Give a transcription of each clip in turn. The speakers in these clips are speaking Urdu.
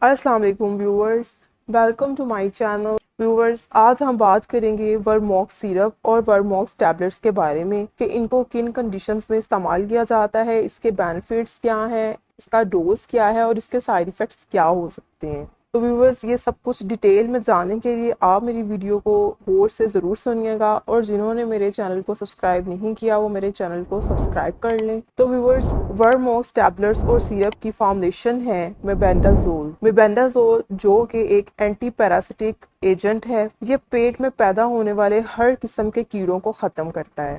السلام علیکم viewers, welcome to my channel. Viewers, آج ہم بات کریں گے ورموکس سیرپ اور ورموکس ٹیبلٹس کے بارے میں کہ ان کو کن کنڈیشنز میں استعمال کیا جاتا ہے، اس کے بینیفٹس کیا ہیں، اس کا ڈوز کیا ہے اور اس کے سائیڈ ایفیکٹس کیا ہو سکتے ہیں۔ تو ویورز، یہ سب کچھ ڈیٹیل میں جاننے کے لیے آپ میری ویڈیو کو غور سے ضرور سنیے گا، اور جنہوں نے میرے چینل کو سبسکرائب نہیں کیا وہ میرے چینل کو سبسکرائب کر لیں۔ تو ویورز، ورموکس ٹیبلٹس اور سیرپ کی فارمولیشن ہے میبینڈازول۔ میبینڈازول جو کہ ایک اینٹی پیراسٹک ایجنٹ ہے، یہ پیٹ میں پیدا ہونے والے ہر قسم کے کیڑوں کو ختم کرتا ہے،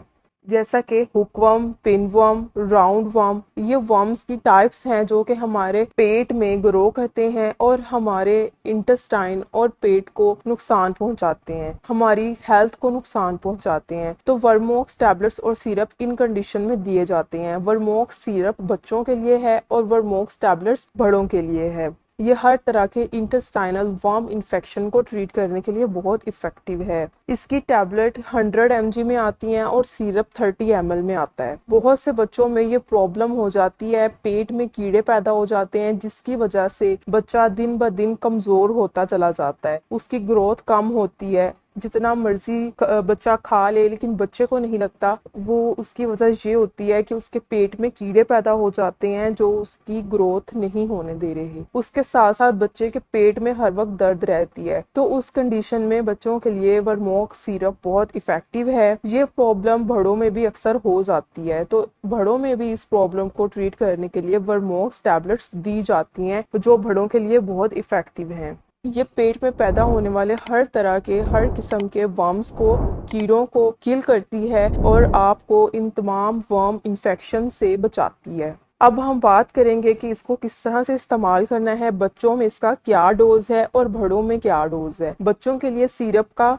جیسا کہ ہک ورم، پن ورم، راؤنڈ ورم۔ یہ ورمز کی ٹائپس ہیں جو کہ ہمارے پیٹ میں گرو کرتے ہیں اور ہمارے انٹسٹائن اور پیٹ کو نقصان پہنچاتے ہیں، ہماری ہیلتھ کو نقصان پہنچاتے ہیں۔ تو ورموکس ٹیبلٹس اور سیرپ ان کنڈیشن میں دیے جاتے ہیں۔ ورموکس سیرپ بچوں کے لیے ہے اور ورموکس ٹیبلٹس بڑوں کے لیے ہے۔ یہ ہر طرح کے انٹسٹائنل ورم انفیکشن کو ٹریٹ کرنے کے لیے بہت افیکٹو ہے۔ اس کی ٹیبلٹ 100 mg میں آتی ہیں اور سیرپ 30 ml میں آتا ہے۔ بہت سے بچوں میں یہ پرابلم ہو جاتی ہے، پیٹ میں کیڑے پیدا ہو جاتے ہیں، جس کی وجہ سے بچہ دن بہ دن کمزور ہوتا چلا جاتا ہے، اس کی گروتھ کم ہوتی ہے۔ جتنا مرضی بچہ کھا لے لیکن بچے کو نہیں لگتا، وہ اس کی وجہ یہ ہوتی ہے کہ اس کے پیٹ میں کیڑے پیدا ہو جاتے ہیں جو اس کی گروتھ نہیں ہونے دے رہے۔ اس کے ساتھ ساتھ بچے کے پیٹ میں ہر وقت درد رہتی ہے۔ تو اس کنڈیشن میں بچوں کے لیے ورموکس سیرپ بہت افیکٹو ہے۔ یہ پرابلم بڑوں میں بھی اکثر ہو جاتی ہے، تو بڑوں میں بھی اس پرابلم کو ٹریٹ کرنے کے لیے ورموکس ٹیبلٹس دی جاتی ہیں جو بڑوں کے لیے بہت افیکٹو ہیں۔ یہ پیٹ میں پیدا ہونے والے ہر طرح کے ہر قسم کے ورمز کو، کیڑوں کو کل کرتی ہے اور آپ کو ان تمام ورم انفیکشن سے بچاتی ہے۔ اب ہم بات کریں گے کہ اس کو کس طرح سے استعمال کرنا ہے، بچوں میں اس کا کیا ڈوز ہے اور بڑوں میں کیا ڈوز ہے۔ بچوں کے لیے سیرپ کا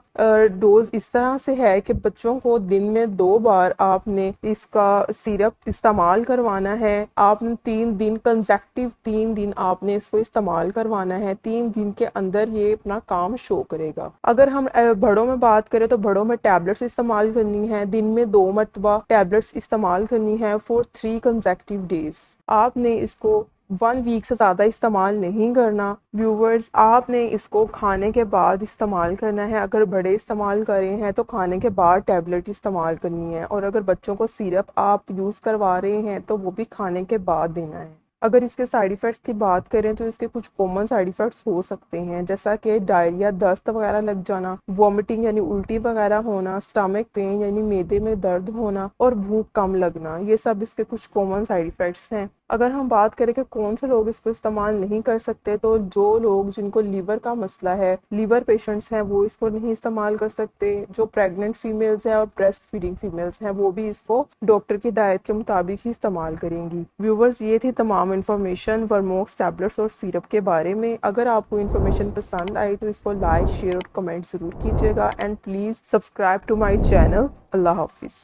ڈوز اس طرح سے ہے کہ بچوں کو دن میں 2 بار آپ نے اس کا سیرپ استعمال کروانا ہے۔ آپ نے 3 دن کنزیکٹیو 3 دن آپ نے اس کو استعمال کروانا ہے۔ 3 دن کے اندر یہ اپنا کام شو کرے گا۔ اگر ہم بڑوں میں بات کریں تو بڑوں میں ٹیبلٹس استعمال کرنی ہے، دن میں 2 مرتبہ ٹیبلٹس استعمال کرنی ہے فور 3 کنزیکٹیو ڈیز۔ آپ نے اس کو 1 ویک سے زیادہ استعمال نہیں کرنا۔ ویورز، آپ نے اس کو کھانے کے بعد استعمال کرنا ہے۔ اگر بڑے استعمال کر رہے ہیں تو کھانے کے بعد ٹیبلٹ استعمال کرنی ہے، اور اگر بچوں کو سیرپ آپ یوز کروا رہے ہیں تو وہ بھی کھانے کے بعد دینا ہے۔ اگر اس کے سائیڈ ایفیکٹس کی بات کریں تو اس کے کچھ کامن سائیڈ ایفیکٹس ہو سکتے ہیں، جیسا کہ ڈائریا، دست وغیرہ لگ جانا، وومٹنگ یعنی الٹی وغیرہ ہونا، سٹمک پین یعنی معدے میں درد ہونا، اور بھوک کم لگنا۔ یہ سب اس کے کچھ کامن سائیڈ ایفیکٹس ہیں۔ اگر ہم بات کریں کہ کون سے لوگ اس کو استعمال نہیں کر سکتے، تو جو لوگ جن کو لیور کا مسئلہ ہے، لیور پیشنٹس ہیں، وہ اس کو نہیں استعمال کر سکتے۔ جو پریگننٹ فیمیلز ہیں اور بریسٹ فیڈنگ فیمیلز ہیں، وہ بھی اس کو ڈاکٹر کی ہدایت کے مطابق ہی استعمال کریں گی۔ ویورز، یہ تھی تمام انفارمیشن ورموکس ٹیبلٹس اور سیرپ کے بارے میں۔ اگر آپ کو انفارمیشن پسند آئی تو اس کو لائک، شیئر اور کمنٹ ضرور کیجیے گا، and please subscribe to my channel. اللہ حافظ۔